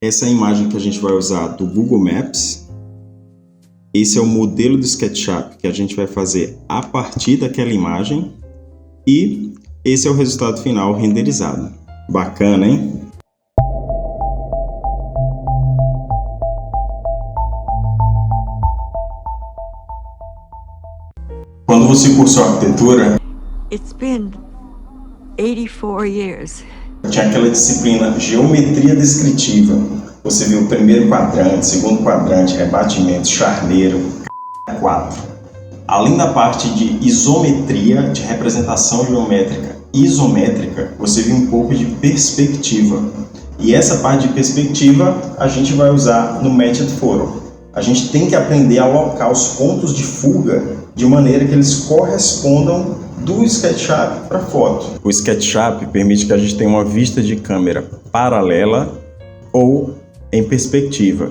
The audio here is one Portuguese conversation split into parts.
Essa é a imagem que a gente vai usar do Google Maps. Esse é o modelo do SketchUp que a gente vai fazer a partir daquela imagem. E esse é o resultado final renderizado. Bacana, hein? Quando você cursou arquitetura, It's been 84 years. tinha aquela disciplina Geometria Descritiva. Você viu o primeiro quadrante, segundo quadrante, rebatimento, charneiro, 4. Além da parte de isometria, de representação geométrica isométrica, você viu um pouco de perspectiva. E essa parte de perspectiva a gente vai usar no Matched Photo. A gente tem que aprender a alocar os pontos de fuga de maneira que eles correspondam do SketchUp para a foto. O SketchUp permite que a gente tenha uma vista de câmera paralela ou em perspectiva.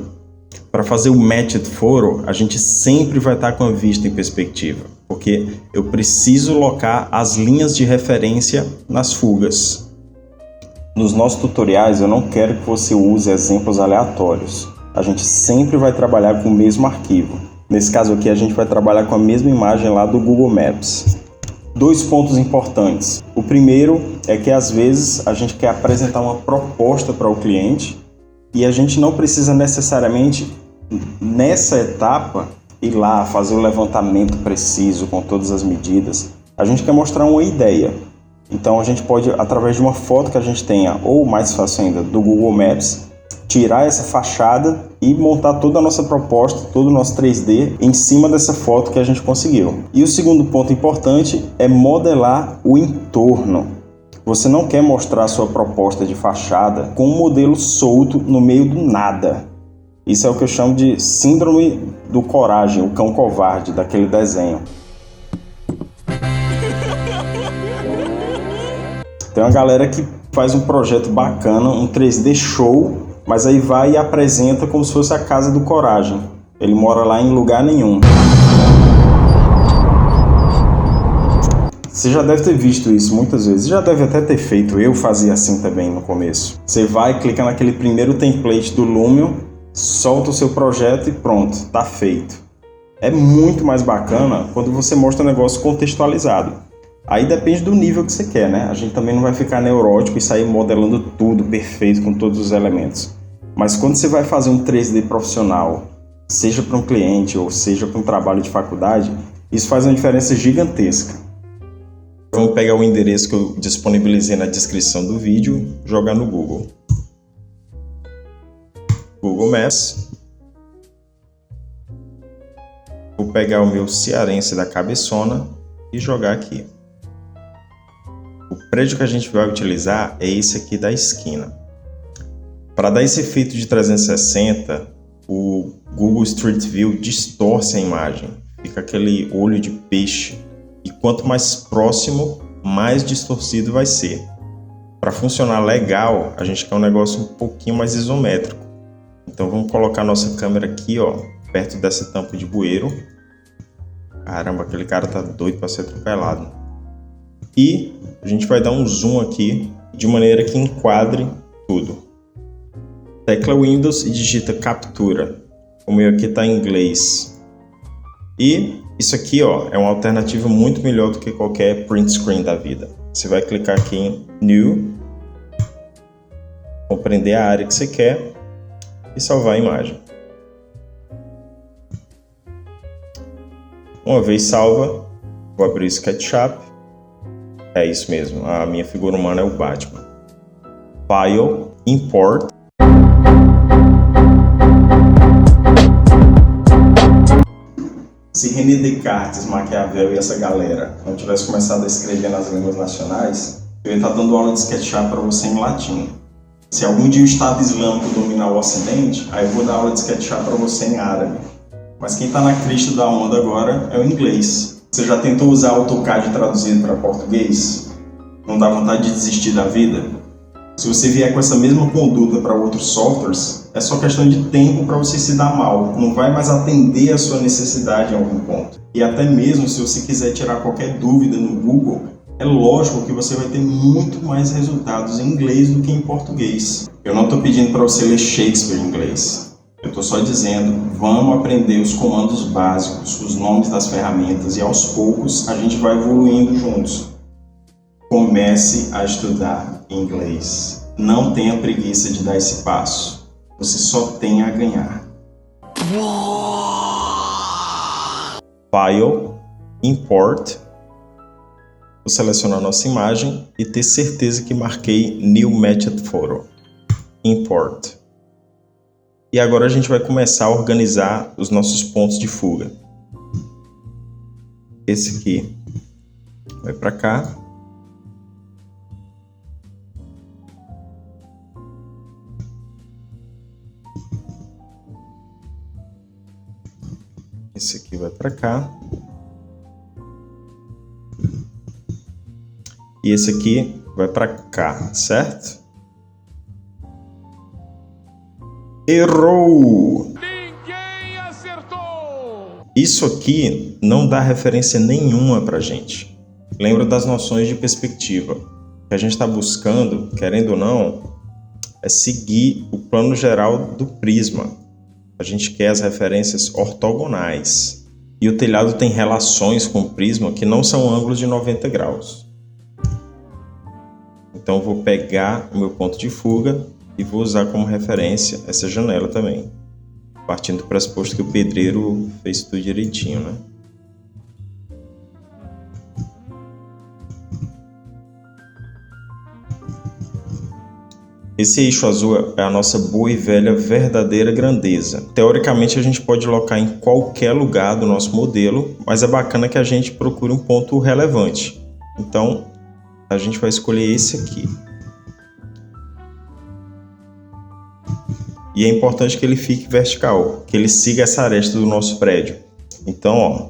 Para fazer o Matched Photo, a gente sempre vai estar com a vista em perspectiva, porque eu preciso locar as linhas de referência nas fugas. Nos nossos tutoriais, eu não quero que você use exemplos aleatórios. A gente sempre vai trabalhar com o mesmo arquivo. Nesse caso aqui, a gente vai trabalhar com a mesma imagem lá do Google Maps. 2 pontos importantes. O primeiro é que às vezes a gente quer apresentar uma proposta para o cliente e a gente não precisa necessariamente, nessa etapa, ir lá fazer o levantamento preciso com todas as medidas. A gente quer mostrar uma ideia. Então a gente pode, através de uma foto que a gente tenha, ou mais fácil ainda, do Google Maps, tirar essa fachada e montar toda a nossa proposta, todo o nosso 3D em cima dessa foto que a gente conseguiu. E o segundo ponto importante é modelar o entorno. Você não quer mostrar a sua proposta de fachada com um modelo solto no meio do nada. Isso é o que eu chamo de síndrome do coragem, o cão covarde daquele desenho. Tem uma galera que faz um projeto bacana, um 3D show, mas aí vai e apresenta como se fosse a casa do Coragem. Ele mora lá em lugar nenhum. Você já deve ter visto isso muitas vezes. Já deve até ter feito. Eu fazia assim também no começo. Você vai, clica naquele primeiro template do Lumion, solta o seu projeto e pronto, tá feito. É muito mais bacana quando você mostra um negócio contextualizado. Aí depende do nível que você quer, né? A gente também não vai ficar neurótico e sair modelando tudo perfeito com todos os elementos. Mas quando você vai fazer um 3D profissional, seja para um cliente ou seja para um trabalho de faculdade, isso faz uma diferença gigantesca. Vamos pegar o endereço que eu disponibilizei na descrição do vídeo, jogar no Google. Google Maps. Vou pegar o meu cearense da cabeçona e jogar aqui. O prédio que a gente vai utilizar é esse aqui da esquina. Para dar esse efeito de 360, o Google Street View distorce a imagem. Fica aquele olho de peixe. E quanto mais próximo, mais distorcido vai ser. Para funcionar legal, a gente quer um negócio um pouquinho mais isométrico. Então vamos colocar nossa câmera aqui, ó, perto dessa tampa de bueiro. Caramba, aquele cara tá doido para ser atropelado. E a gente vai dar um zoom aqui, de maneira que enquadre tudo. Tecla Windows e digita captura. O meu aqui está em inglês. E isso aqui, ó, é uma alternativa muito melhor do que qualquer print screen da vida. Você vai clicar aqui em New, compreender a área que você quer e salvar a imagem. Uma vez salva, vou abrir o SketchUp. É isso mesmo, a minha figura humana é o Batman. File, Import. Se René Descartes, Maquiavel e essa galera não tivesse começado a escrever nas línguas nacionais, eu ia estar dando aula de SketchUp para você em latim. Se algum dia o Estado Islâmico dominar o Ocidente, aí eu vou dar aula de SketchUp para você em árabe. Mas quem está na crista da onda agora é o inglês. Você já tentou usar AutoCAD traduzido para português? Não dá vontade de desistir da vida? Se você vier com essa mesma conduta para outros softwares, é só questão de tempo para você se dar mal. Não vai mais atender a sua necessidade em algum ponto. E até mesmo se você quiser tirar qualquer dúvida no Google, É lógico que você vai ter muito mais resultados em inglês do que em português. Eu não estou pedindo para você ler Shakespeare em inglês. Eu estou só dizendo, vamos aprender os comandos básicos, os nomes das ferramentas e aos poucos a gente vai evoluindo juntos. Comece a estudar inglês. Não tenha preguiça de dar esse passo. Você só tem a ganhar. File, Import. Vou selecionar a nossa imagem e ter certeza que marquei New Matched Photo. Import. E agora a gente vai começar a organizar os nossos pontos de fuga. Esse aqui vai para cá. Esse aqui vai para cá. E esse aqui vai para cá, certo? Errou! Ninguém acertou! Isso aqui não dá referência nenhuma para a gente. Lembra das noções de perspectiva. O que a gente está buscando, querendo ou não, é seguir o plano geral do prisma. A gente quer as referências ortogonais. E o telhado tem relações com o prisma que não são ângulos de 90 graus. Então eu vou pegar o meu ponto de fuga e vou usar como referência essa janela também. Partindo do pressuposto que o pedreiro fez tudo direitinho, né? Esse eixo azul é a nossa boa e velha verdadeira grandeza. Teoricamente a gente pode locar em qualquer lugar do nosso modelo, mas é bacana que a gente procure um ponto relevante. Então a gente vai escolher esse aqui. E é importante que ele fique vertical, que ele siga essa aresta do nosso prédio. Então, ó,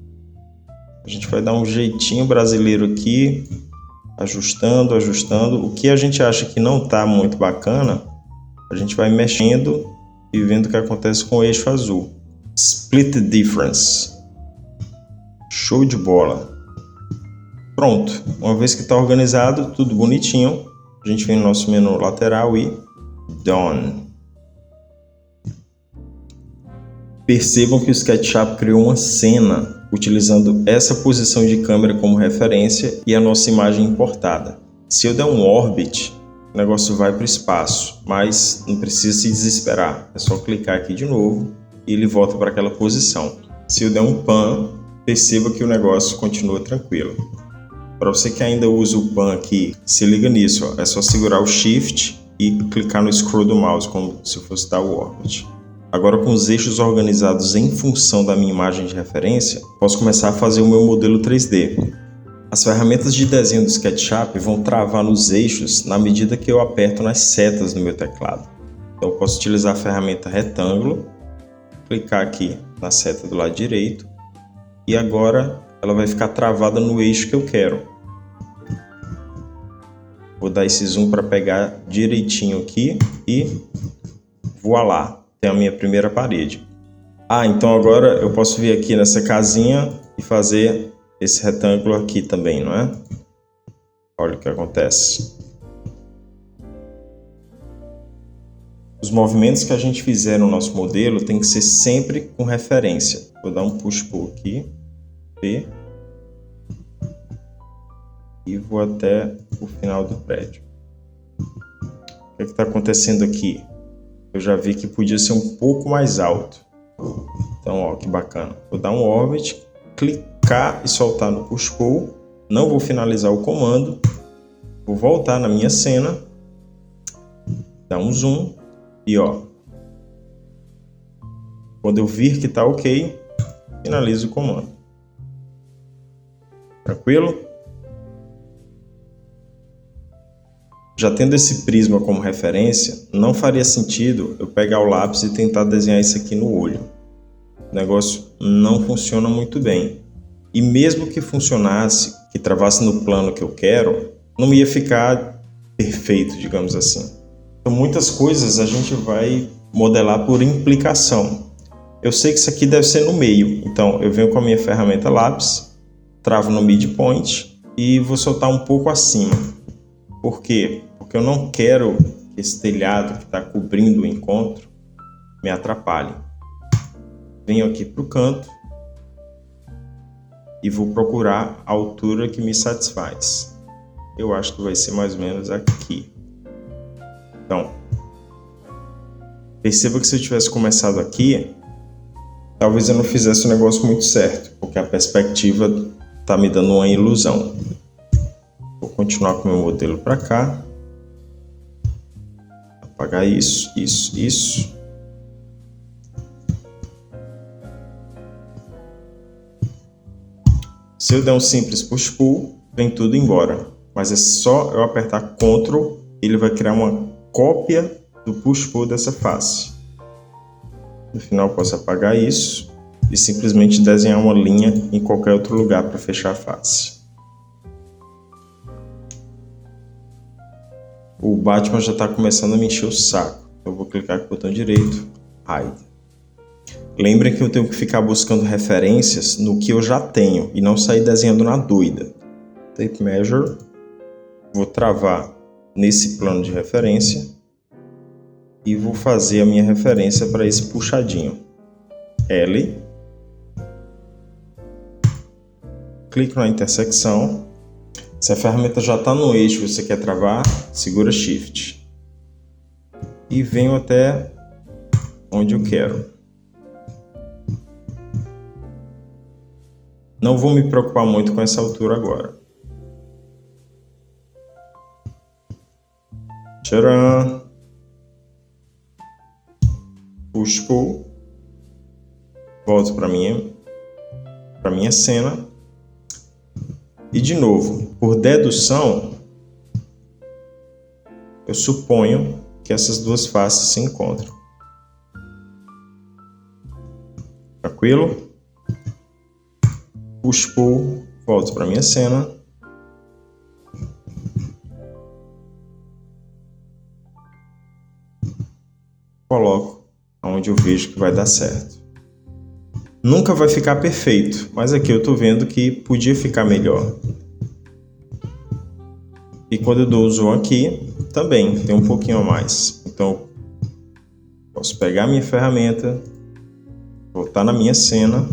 a gente vai dar um jeitinho brasileiro aqui, ajustando. O que a gente acha que não está muito bacana, a gente vai mexendo e vendo o que acontece com o eixo azul. Split difference. Show de bola. Pronto. Uma vez que está organizado, tudo bonitinho, a gente vem no nosso menu lateral e Done. Percebam que o SketchUp criou uma cena utilizando essa posição de câmera como referência e a nossa imagem importada. Se eu der um orbit, o negócio vai para o espaço, mas não precisa se desesperar. É só clicar aqui de novo e ele volta para aquela posição. Se eu der um pan, perceba que o negócio continua tranquilo. Para você que ainda usa o pan aqui, se liga nisso, ó. É só segurar o Shift e clicar no scroll do mouse como se fosse dar o orbit. Agora, com os eixos organizados em função da minha imagem de referência, posso começar a fazer o meu modelo 3D. As ferramentas de desenho do SketchUp vão travar nos eixos na medida que eu aperto nas setas no meu teclado. Então, eu posso utilizar a ferramenta retângulo, clicar aqui na seta do lado direito, e agora ela vai ficar travada no eixo que eu quero. Vou dar esse zoom para pegar direitinho aqui e voilá! Tem a minha primeira parede. Então agora eu posso vir aqui nessa casinha e fazer esse retângulo aqui também, não é? Olha o que acontece. Os movimentos que a gente fizer no nosso modelo tem que ser sempre com referência. Vou dar um push-pull aqui, P, e vou até o final do prédio. O que está acontecendo aqui? Eu já vi que podia ser um pouco mais alto. Então, ó, que bacana. Vou dar um orbit, clicar e soltar no push-pull. Não vou finalizar o comando. Vou voltar na minha cena, dar um zoom e ó. Quando eu vir que está ok, finalizo o comando. Tranquilo? Já tendo esse prisma como referência, não faria sentido eu pegar o lápis e tentar desenhar isso aqui no olho. O negócio não funciona muito bem. E mesmo que funcionasse, que travasse no plano que eu quero, não ia ficar perfeito, digamos assim. Então muitas coisas a gente vai modelar por implicação. Eu sei que isso aqui deve ser no meio, então eu venho com a minha ferramenta lápis, travo no midpoint e vou soltar um pouco acima. Por quê? Porque eu não quero que esse telhado que está cobrindo o encontro me atrapalhe. Venho aqui para o canto e vou procurar a altura que me satisfaz. Eu acho que vai ser mais ou menos aqui. Então, perceba que se eu tivesse começado aqui, talvez eu não fizesse o negócio muito certo, porque a perspectiva está me dando uma ilusão. Vou continuar com o meu modelo para cá. Apagar isso. Se eu der um simples push-pull, vem tudo embora. Mas é só eu apertar Ctrl, ele vai criar uma cópia do push-pull dessa face. No final, posso apagar isso e simplesmente desenhar uma linha em qualquer outro lugar para fechar a face. O Batman já está começando a me encher o saco. Eu vou clicar com o botão direito, Hide. Lembrem que eu tenho que ficar buscando referências no que eu já tenho e não sair desenhando na doida. Tape Measure. Vou travar nesse plano de referência e vou fazer a minha referência para esse puxadinho. L. Clico na intersecção. Se a ferramenta já está no eixo e você quer travar, segura Shift. E venho até onde eu quero. Não vou me preocupar muito com essa altura agora. Tcharam! Push pull. Volto para minha cena. E de novo, por dedução, eu suponho que essas duas faces se encontram. Tranquilo? Push pull, volto para minha cena. Coloco onde eu vejo que vai dar certo. Nunca vai ficar perfeito, mas aqui eu estou vendo que podia ficar melhor. E quando eu dou o zoom aqui, também tem um pouquinho a mais. Então, posso pegar a minha ferramenta, voltar na minha cena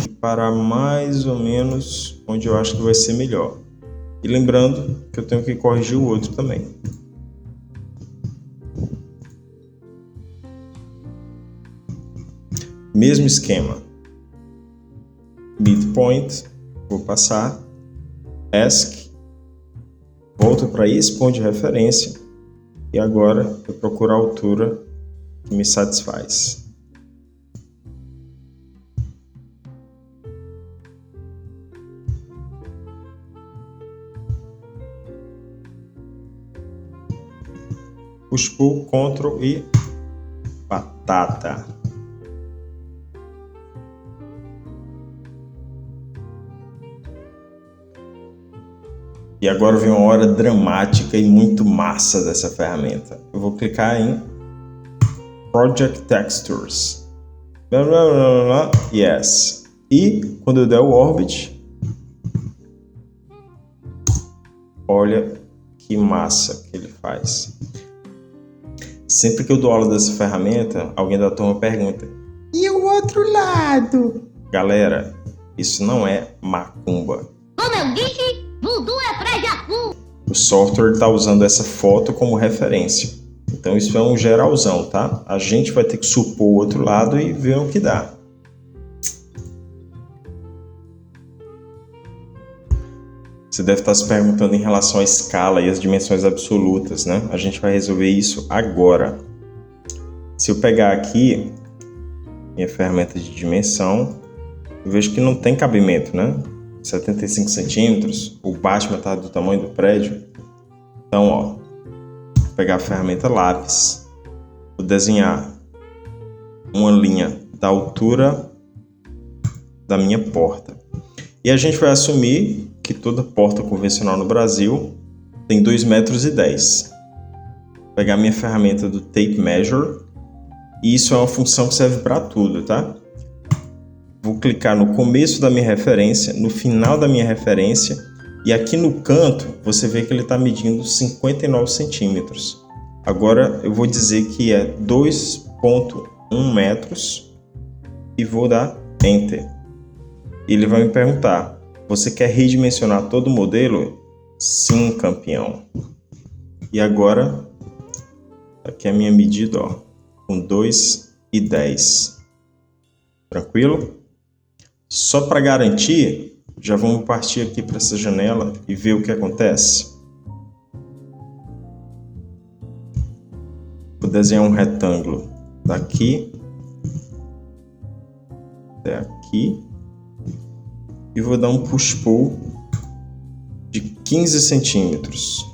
e parar mais ou menos onde eu acho que vai ser melhor. E lembrando que eu tenho que corrigir o outro também. Mesmo esquema. Midpoint, vou passar. Ask, volto para esse ponto de referência. E agora eu procuro a altura que me satisfaz. Push pull, Ctrl e batata. E agora vem uma hora dramática e muito massa dessa ferramenta. Eu vou clicar em Project Textures. Yes. E quando eu der o Orbit, olha que massa que ele faz. Sempre que eu dou aula dessa ferramenta, alguém da turma pergunta: e o outro lado? Galera, isso não é macumba. Como eu disse, voodoo é pra Jacu. O software está usando essa foto como referência. Então isso é um geralzão, tá? A gente vai ter que supor o outro lado e ver o que dá. Você deve estar se perguntando em relação à escala e às dimensões absolutas, né? A gente vai resolver isso agora. Se eu pegar aqui minha ferramenta de dimensão, eu vejo que não tem cabimento, né? 75 centímetros, o Batman está do tamanho do prédio. Então, ó, vou pegar a ferramenta lápis, vou desenhar uma linha da altura da minha porta. E a gente vai assumir que toda porta convencional no Brasil tem 2,10 metros. Vou pegar minha ferramenta do Tape Measure, e isso é uma função que serve para tudo, tá? Vou clicar no começo da minha referência, no final da minha referência E aqui no canto, você vê que ele está medindo 59 centímetros. Agora eu vou dizer que é 2,1 metros e vou dar Enter. Ele vai me perguntar, você quer redimensionar todo o modelo? Sim, campeão. E agora, aqui é a minha medida, ó, com 2,10. Tranquilo? Só para garantir, já vamos partir aqui para essa janela e ver o que acontece. Vou desenhar um retângulo daqui até aqui e vou dar um push-pull de 15 centímetros.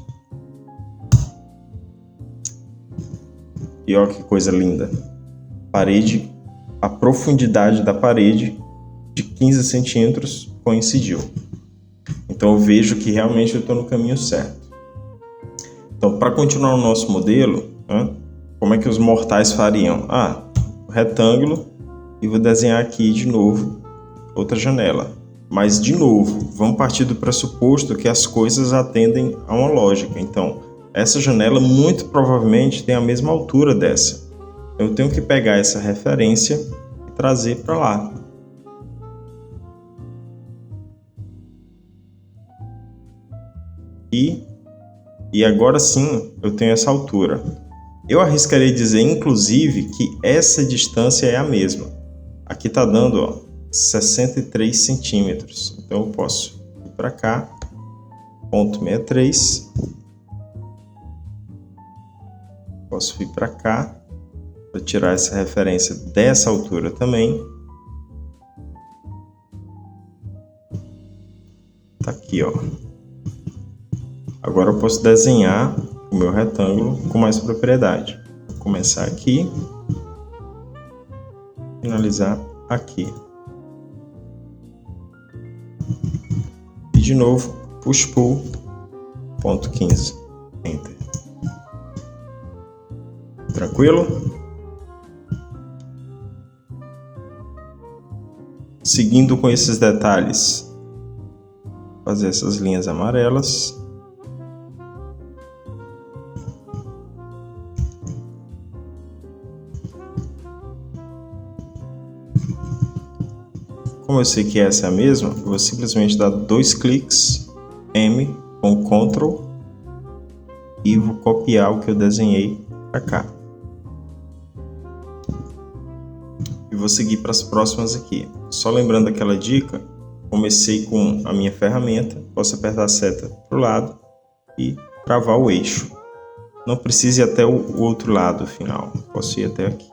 E olha que coisa linda. Parede, a profundidade da parede de 15 centímetros coincidiu. Então eu vejo que realmente eu estou no caminho certo. Então, para continuar o nosso modelo, como é que os mortais fariam? Retângulo, e vou desenhar aqui de novo outra janela. Mas, de novo, vamos partir do pressuposto que as coisas atendem a uma lógica. Então, essa janela muito provavelmente tem a mesma altura dessa. Eu tenho que pegar essa referência e trazer para lá. E agora sim eu tenho essa altura. Eu arriscaria dizer, inclusive, que essa distância é a mesma. Aqui está dando 63 centímetros. Então eu posso ir para cá, ponto 63. Posso vir para cá, para tirar essa referência dessa altura também. Tá aqui, ó. Agora eu posso desenhar o meu retângulo com mais propriedade. Vou começar aqui, finalizar aqui. E de novo, push-pull, ponto 15, Enter. Tranquilo? Seguindo com esses detalhes, fazer essas linhas amarelas. Como eu sei que essa é a mesma, eu vou simplesmente dar 2 cliques, M com Ctrl, e vou copiar o que eu desenhei para cá. E vou seguir para as próximas aqui. Só lembrando aquela dica, comecei com a minha ferramenta, posso apertar a seta para o lado e travar o eixo. Não precisa ir até o outro lado final, posso ir até aqui.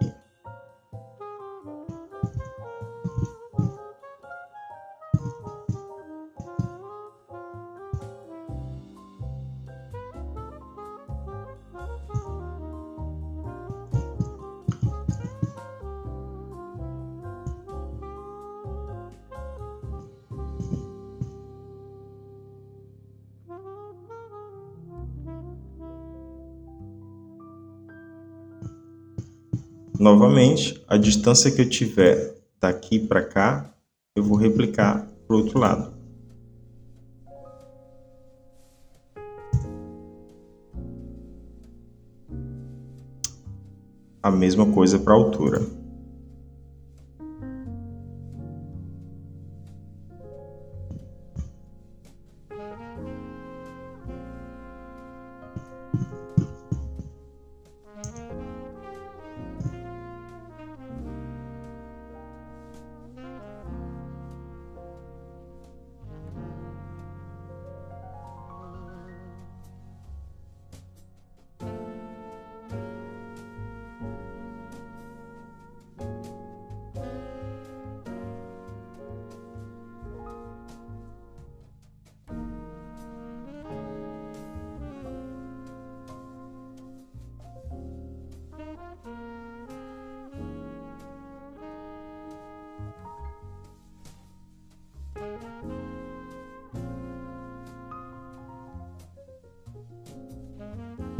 Novamente, a distância que eu tiver daqui para cá, eu vou replicar para o outro lado. A mesma coisa para a altura.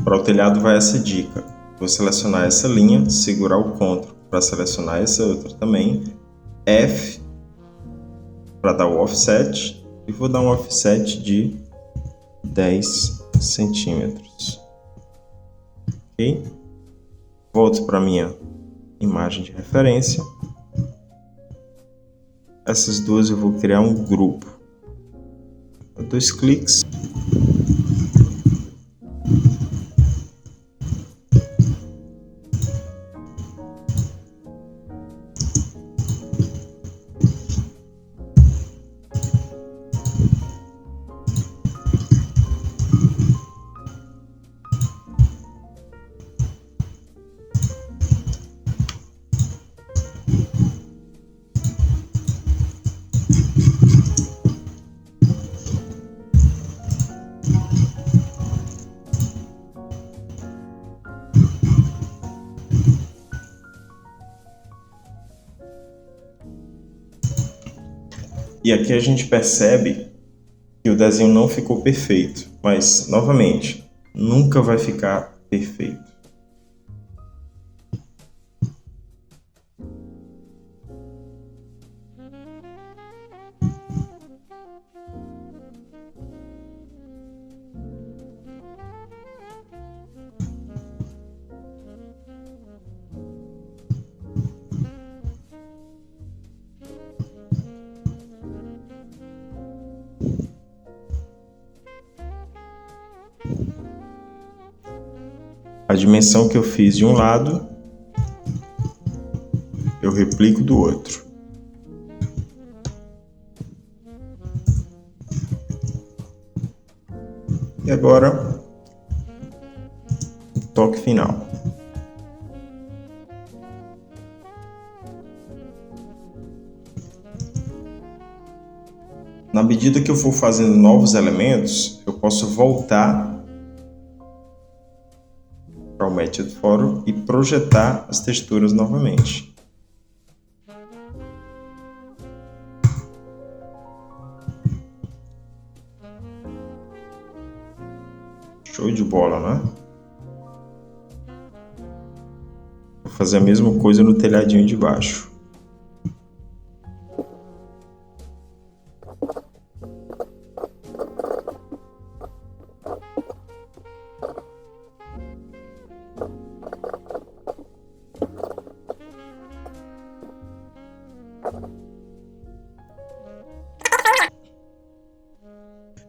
Para o telhado vai essa dica. Vou selecionar essa linha, segurar o Ctrl para selecionar essa outra também. F para dar o offset e vou dar um offset de 10 centímetros. Ok? Volto para minha imagem de referência. Essas duas eu vou criar um grupo. 2 cliques. E aqui a gente percebe que o desenho não ficou perfeito, mas, novamente, nunca vai ficar perfeito. A dimensão que eu fiz de um lado, eu replico do outro. E agora, o toque final. Na medida que eu for fazendo novos elementos, eu posso voltar para o Matched Photo e projetar as texturas novamente. Show de bola, né? Vou fazer a mesma coisa no telhadinho de baixo.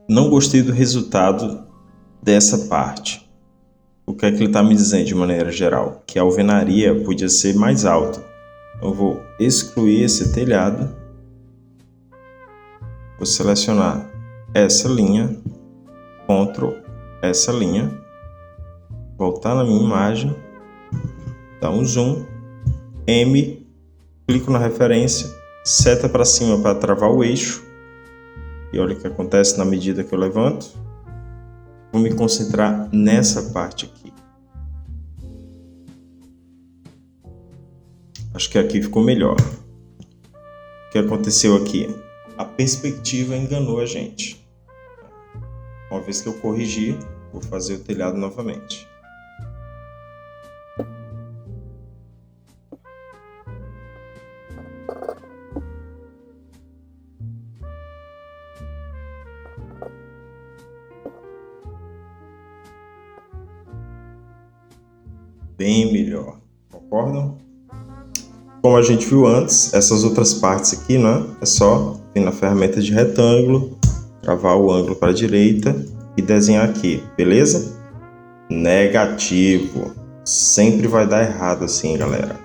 Não gostei do resultado dessa parte. O que é que ele está me dizendo de maneira geral? Que a alvenaria podia ser mais alta. Eu vou excluir esse telhado. Vou selecionar essa linha. Ctrl essa linha. Voltar na minha imagem. Dar um zoom. M. Clico na referência. Seta para cima para travar o eixo. E olha o que acontece na medida que eu levanto. Vou me concentrar nessa parte aqui. Acho que aqui ficou melhor. O que aconteceu aqui? A perspectiva enganou a gente. Uma vez que eu corrigir, vou fazer o telhado novamente. Bem melhor, concordam? Como a gente viu antes, essas outras partes aqui, né? É só vir na ferramenta de retângulo, travar o ângulo para a direita e desenhar aqui, beleza? Negativo. Sempre vai dar errado assim, galera.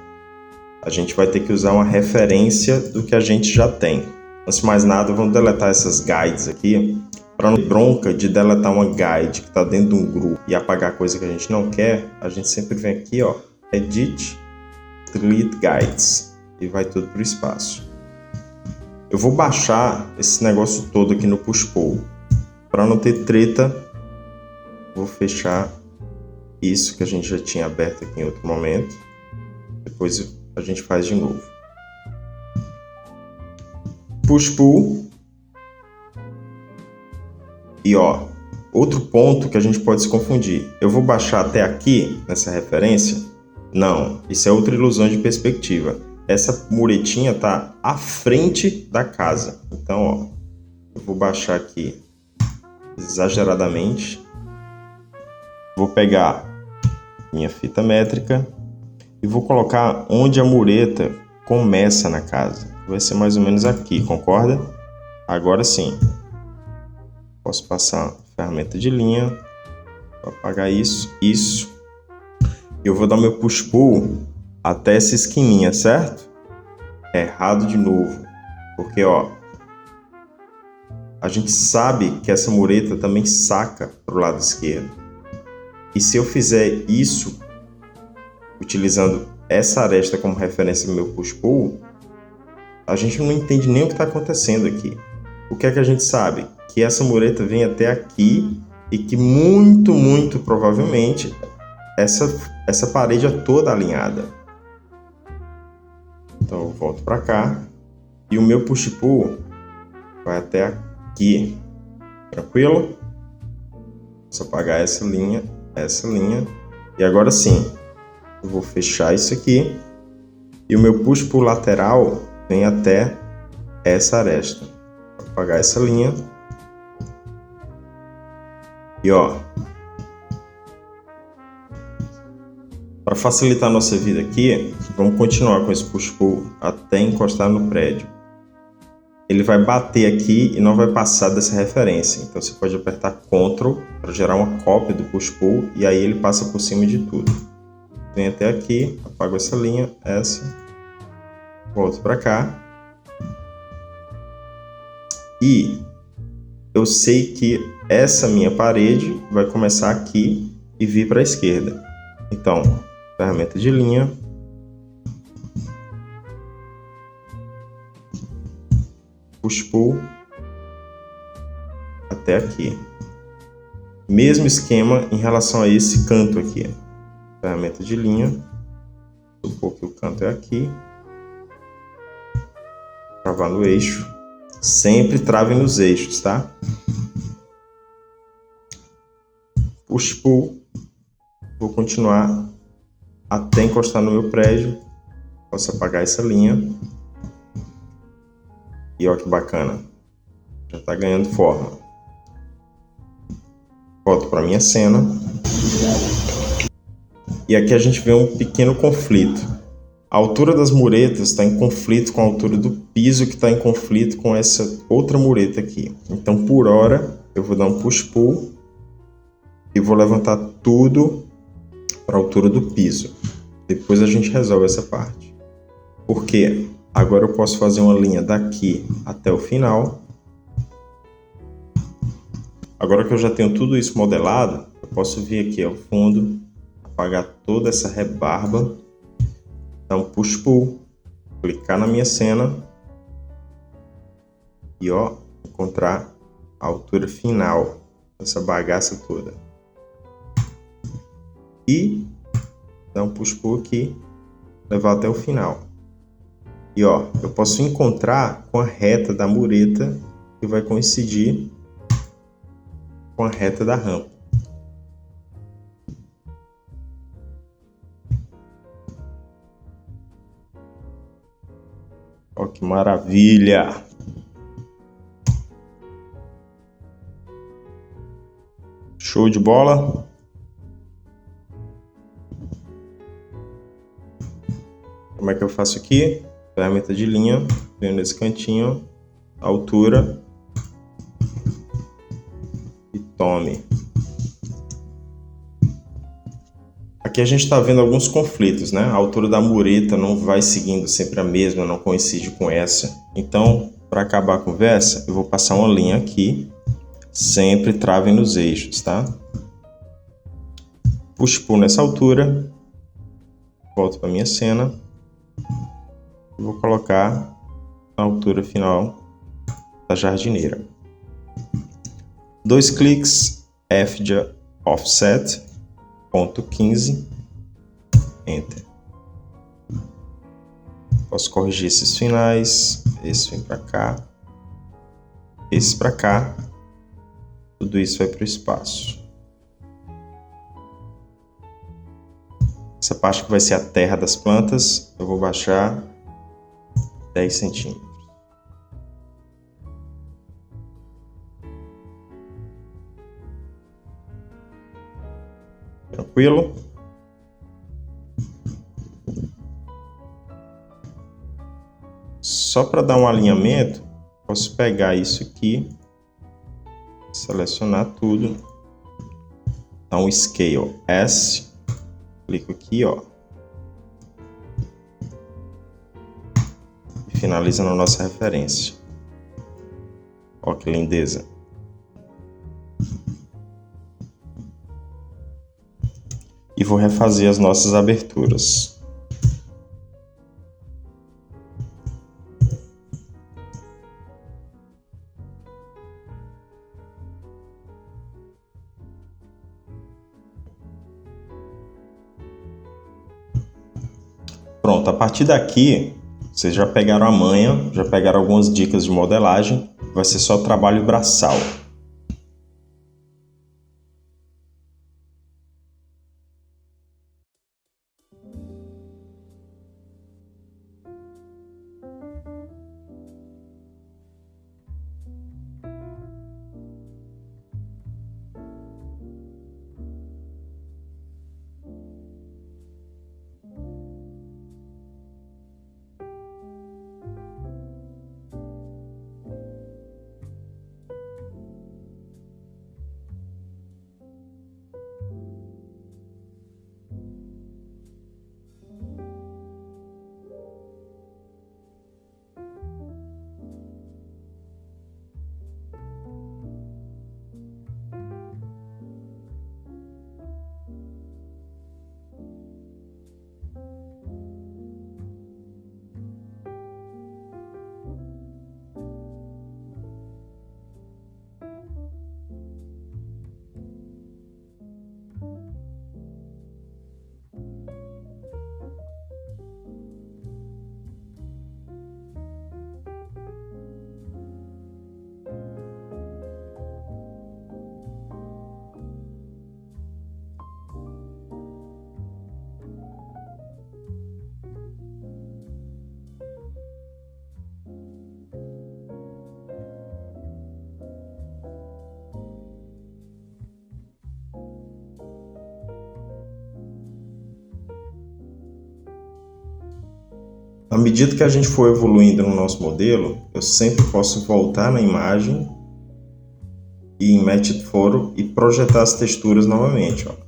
A gente vai ter que usar uma referência do que a gente já tem. Antes de mais nada, vamos deletar essas guides aqui. Para não ter bronca de deletar uma guide que está dentro de um grupo e apagar coisa que a gente não quer, a gente sempre vem aqui, ó, Edit, Delete Guides e vai tudo para o espaço. Eu vou baixar esse negócio todo aqui no Push Pull. Para não ter treta, vou fechar isso que a gente já tinha aberto aqui em outro momento. Depois a gente faz de novo. Push Pull. E ó, outro ponto que a gente pode se confundir. Eu vou baixar até aqui, nessa referência? Não, isso é outra ilusão de perspectiva. Essa muretinha está à frente da casa. Então, ó, eu vou baixar aqui exageradamente. Vou pegar minha fita métrica e vou colocar onde a mureta começa na casa. Vai ser mais ou menos aqui, concorda? Agora sim. Posso passar a ferramenta de linha para apagar isso. Eu vou dar meu push-pull até essa esquininha, certo? Errado de novo. Porque, ó, a gente sabe que essa mureta também saca para o lado esquerdo. E se eu fizer isso, utilizando essa aresta como referência no meu push-pull, a gente não entende nem o que está acontecendo aqui. O que é que a gente sabe? Que essa mureta vem até aqui e que muito provavelmente essa parede é toda alinhada. Então eu volto para cá e o meu push-pull vai até aqui. Tranquilo? Só apagar essa linha. E agora sim, eu vou fechar isso aqui e o meu push-pull lateral vem até essa aresta. Vou apagar essa linha. E ó, para facilitar a nossa vida aqui, vamos continuar com esse push-pull até encostar no prédio. Ele vai bater aqui e não vai passar dessa referência. Então você pode apertar Ctrl para gerar uma cópia do push-pull e aí ele passa por cima de tudo. Vem até aqui, apago essa linha, volto para cá. E eu sei que essa minha parede vai começar aqui e vir para a esquerda. Então, ferramenta de linha. Push-pull até aqui. Mesmo esquema em relação a esse canto aqui. Ferramenta de linha. Supor que o canto é aqui. Travar no eixo. Sempre travem nos eixos, tá? Push-pull. Vou continuar até encostar no meu prédio. Posso apagar essa linha. E olha que bacana. Já está ganhando forma. Volto para minha cena. E aqui a gente vê um pequeno conflito. A altura das muretas está em conflito com a altura do piso, que está em conflito com essa outra mureta aqui. Então, por hora, eu vou dar um push-pull e vou levantar tudo para a altura do piso. Depois a gente resolve essa parte. Por quê? Agora eu posso fazer uma linha daqui até o final. Agora que eu já tenho tudo isso modelado, eu posso vir aqui ao fundo, apagar toda essa rebarba, dar um push-pull, clicar na minha cena e ó, encontrar a altura final dessa bagaça toda. E dar um push-pull aqui, levar até o final. E ó, eu posso encontrar com a reta da mureta que vai coincidir com a reta da rampa. Ó, que maravilha! Show de bola! Como é que eu faço aqui? Ferramenta de linha, venho nesse cantinho, altura e tome. Aqui a gente está vendo alguns conflitos, né? A altura da mureta não vai seguindo sempre a mesma, não coincide com essa. Então, para acabar a conversa, eu vou passar uma linha aqui, sempre travem nos eixos, tá? Push-pull nessa altura, volto para minha cena. Vou colocar a altura final da jardineira. 2 cliques, F de offset, ponto 15, Enter. Posso corrigir esses finais, esse vem para cá, esse para cá, tudo isso vai para o espaço. Essa parte que vai ser a terra das plantas, eu vou baixar 10 centímetros. Tranquilo? Só para dar um alinhamento, posso pegar isso aqui, selecionar tudo, dar um Scale S, clico aqui, ó, e finaliza na nossa referência. Ó que lindeza! E vou refazer as nossas aberturas. Pronto, a partir daqui, vocês já pegaram a manha, já pegaram algumas dicas de modelagem, vai ser só trabalho braçal. À medida que a gente for evoluindo no nosso modelo, eu sempre posso voltar na imagem e em Match Photo e projetar as texturas novamente, ó.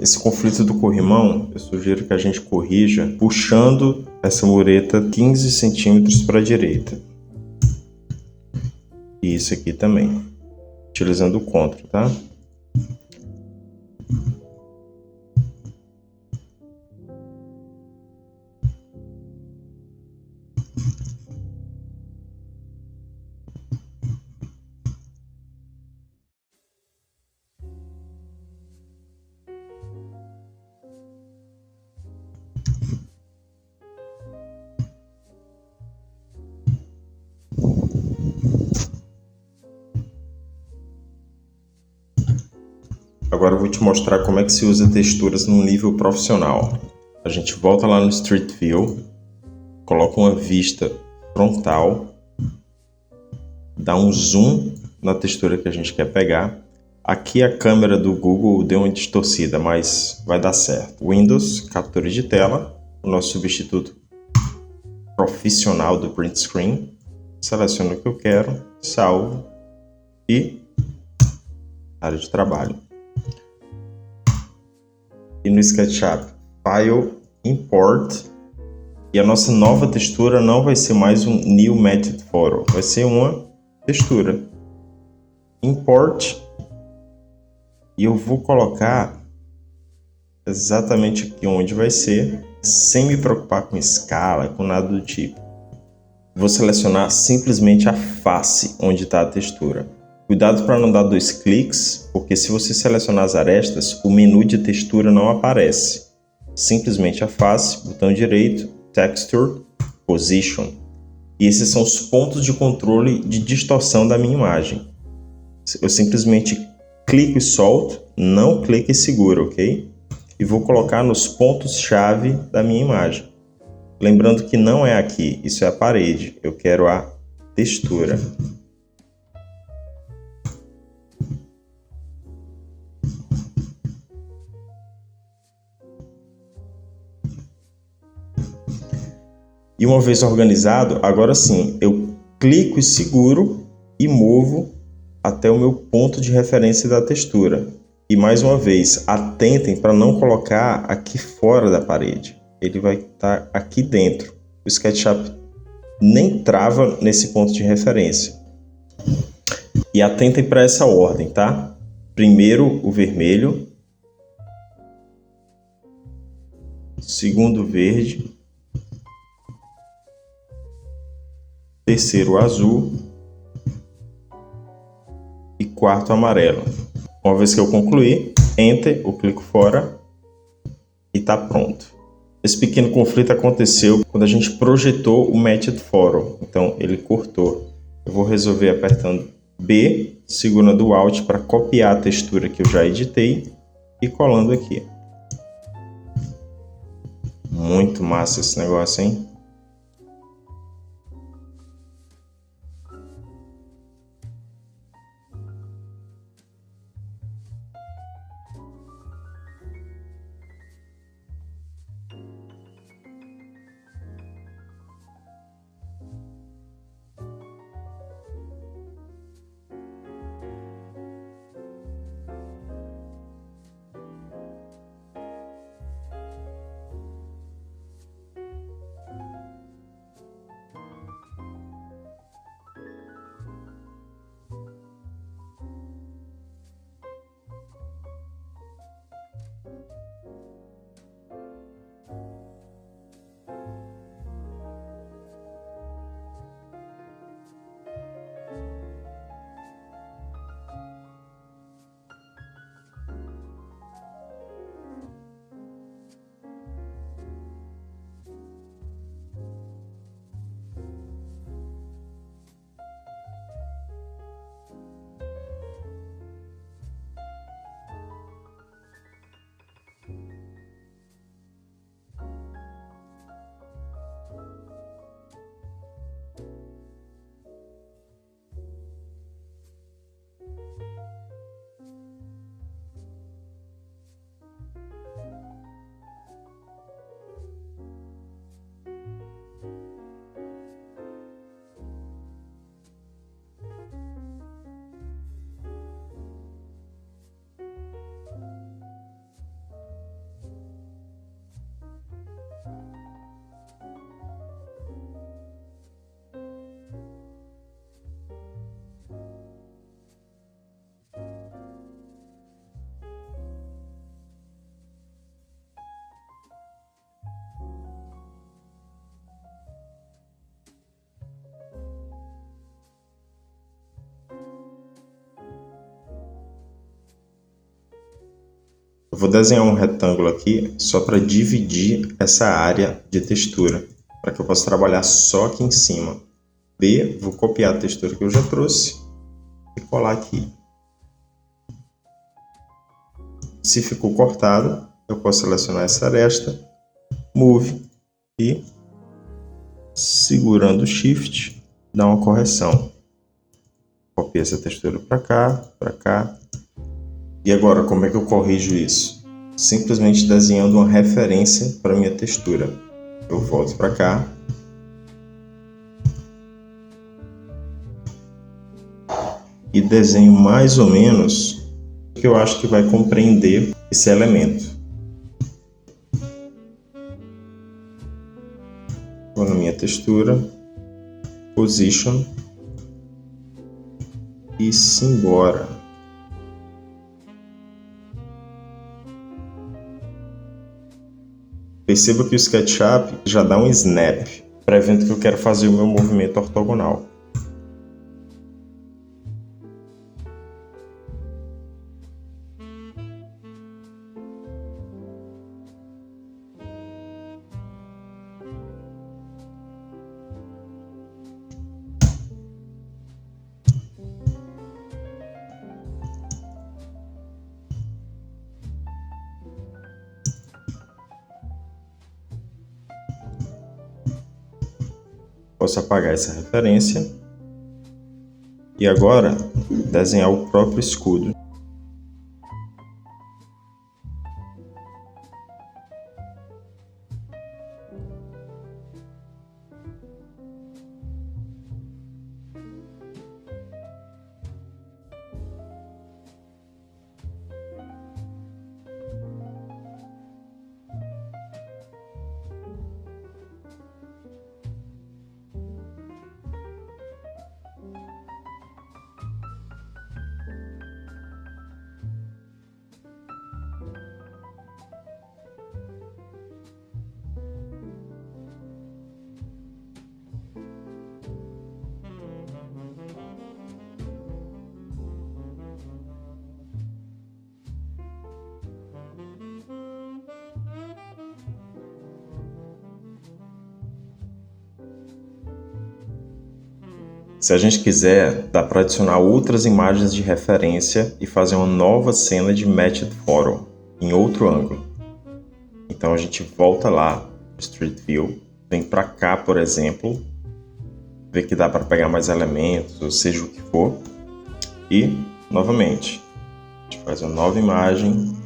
Esse conflito do corrimão, eu sugiro que a gente corrija puxando essa mureta 15 centímetros para a direita. E isso aqui também, utilizando o Ctrl, tá? Agora eu vou te mostrar como é que se usa texturas no nível profissional. A gente volta lá no Street View, coloca uma vista frontal, dá um zoom na textura que a gente quer pegar. Aqui a câmera do Google deu uma distorcida, mas vai dar certo. Windows, captura de tela, o nosso substituto profissional do print screen. Seleciono o que eu quero, salvo e área de trabalho. E no SketchUp, File, Import. E a nossa nova textura não vai ser mais um New Matched Photo, vai ser uma textura. Import. E eu vou colocar exatamente aqui onde vai ser, sem me preocupar com escala, com nada do tipo. Vou selecionar simplesmente a face onde está a textura. Cuidado para não dar 2 cliques, porque se você selecionar as arestas, o menu de textura não aparece. Simplesmente a face, botão direito, Texture, Position. E esses são os pontos de controle de distorção da minha imagem. Eu simplesmente clico e solto, não clico e seguro, ok? E vou colocar nos pontos-chave da minha imagem. Lembrando que não é aqui, isso é a parede. Eu quero a textura. E uma vez organizado, agora sim, eu clico e seguro e movo até o meu ponto de referência da textura. E mais uma vez, atentem para não colocar aqui fora da parede. Ele vai estar aqui dentro. O SketchUp nem trava nesse ponto de referência. E atentem para essa ordem, tá? Primeiro o vermelho, segundo o verde, terceiro o azul e quarto o amarelo. Uma vez que eu concluir, Enter, eu clico fora e está pronto. Esse pequeno conflito aconteceu quando a gente projetou o Matched Photo, então ele cortou. Eu vou resolver apertando B, segurando o Alt para copiar a textura que eu já editei e colando aqui. Muito massa esse negócio, hein? Eu vou desenhar um retângulo aqui só para dividir essa área de textura, para que eu possa trabalhar só aqui em cima. B, vou copiar a textura que eu já trouxe e colar aqui. Se ficou cortado, eu posso selecionar essa aresta, Move e, segurando o Shift, dar uma correção. Copio essa textura para cá. E agora, como é que eu corrijo isso? Simplesmente desenhando uma referência para minha textura. Eu volto para cá. E desenho mais ou menos o que eu acho que vai compreender esse elemento. Vou na minha textura, Position e simbora. Perceba que o SketchUp já dá um snap, prevendo que eu quero fazer o meu movimento ortogonal. Posso apagar essa referência e agora desenhar o próprio escudo. Se a gente quiser, dá para adicionar outras imagens de referência e fazer uma nova cena de Matched Photo em outro ângulo. Então a gente volta lá no Street View, vem para cá, por exemplo, vê que dá para pegar mais elementos, ou seja o que for, e novamente a gente faz uma nova imagem.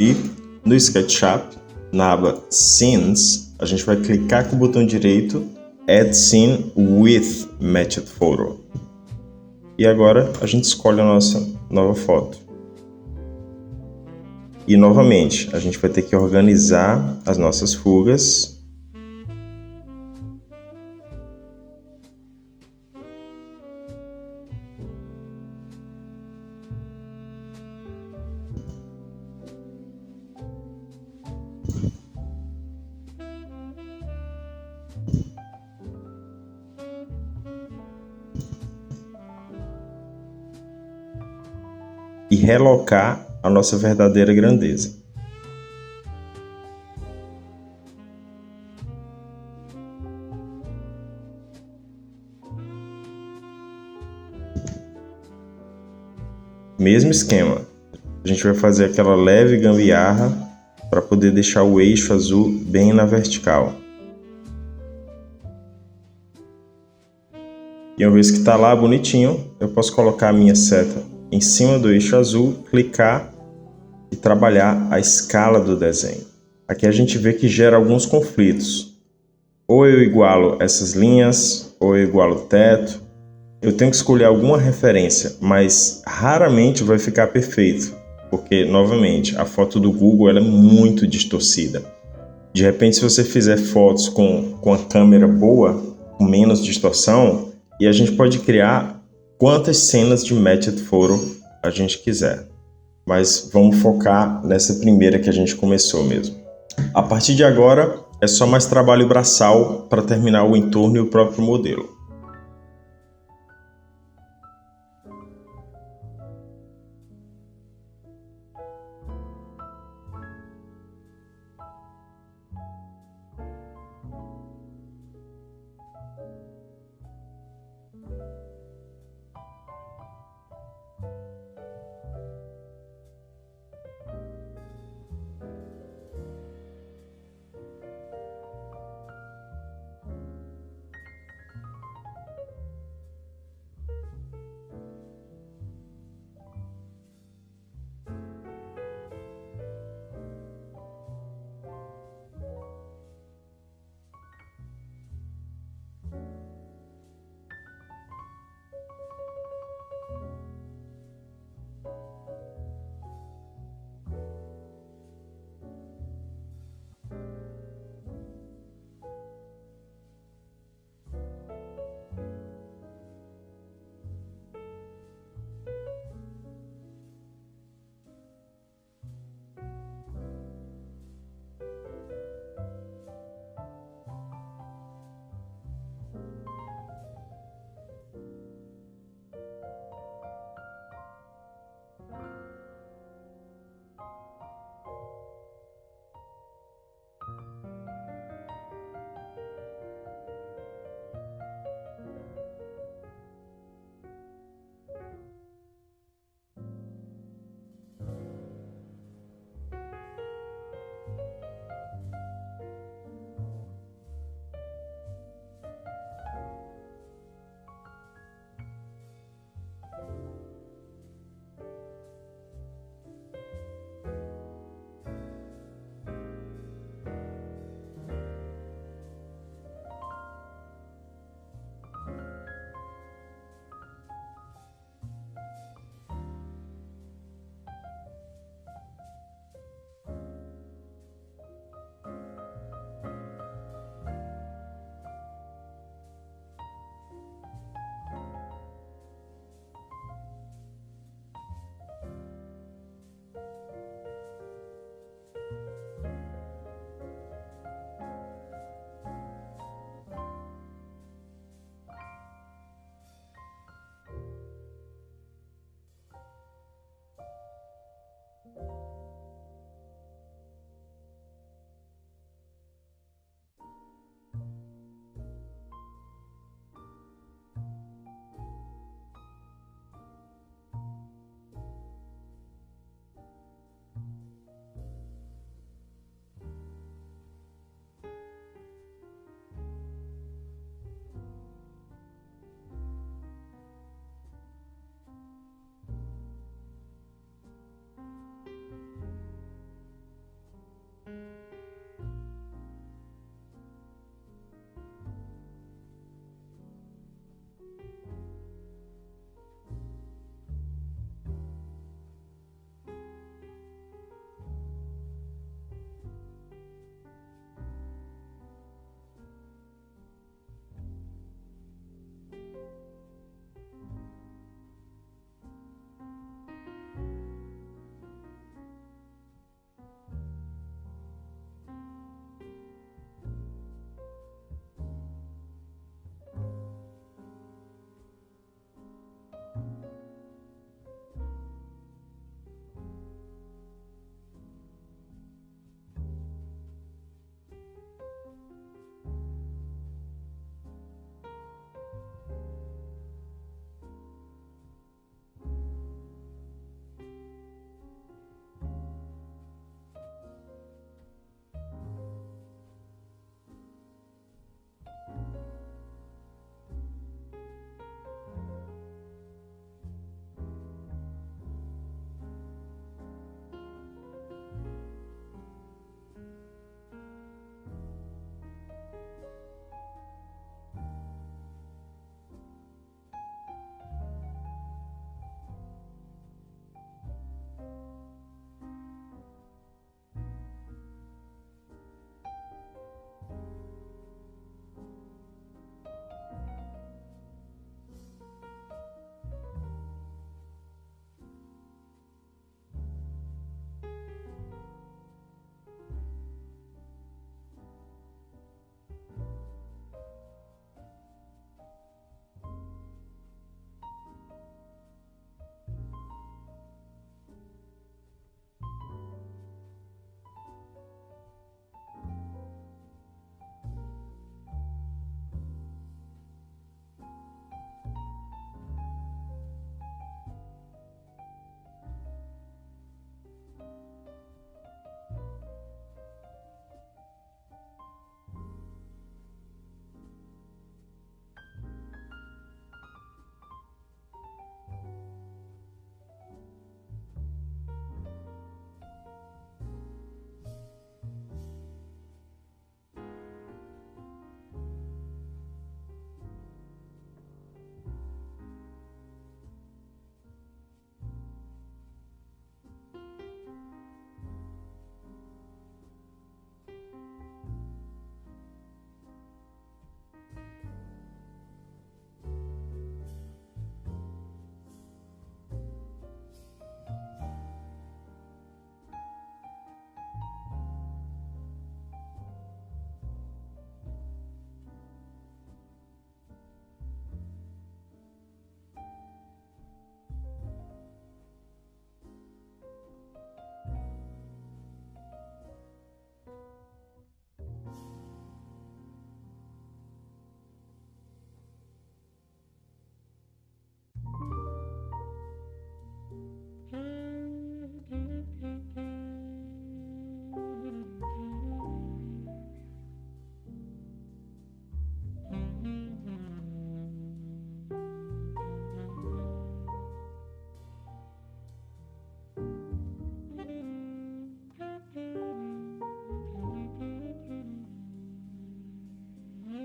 E no SketchUp, na aba Scenes, a gente vai clicar com o botão direito Add Scene with Matched Photo. E agora a gente escolhe a nossa nova foto. E novamente, a gente vai ter que organizar as nossas fugas. E relocar a nossa verdadeira grandeza. Mesmo esquema, a gente vai fazer aquela leve gambiarra para poder deixar o eixo azul bem na vertical. E uma vez que está lá bonitinho, eu posso colocar a minha seta em cima do eixo azul, clicar e trabalhar a escala do desenho. Aqui a gente vê que gera alguns conflitos. Ou eu igualo essas linhas, ou eu igualo o teto. Eu tenho que escolher alguma referência, mas raramente vai ficar perfeito, porque, novamente, a foto do Google ela é muito distorcida. De repente, se você fizer fotos com a câmera boa, com menos distorção, e a gente pode criar quantas cenas de Matched Photo a gente quiser. Mas vamos focar nessa primeira que a gente começou mesmo. A partir de agora, é só mais trabalho braçal para terminar o entorno e o próprio modelo.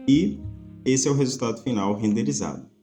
E esse é o resultado final renderizado.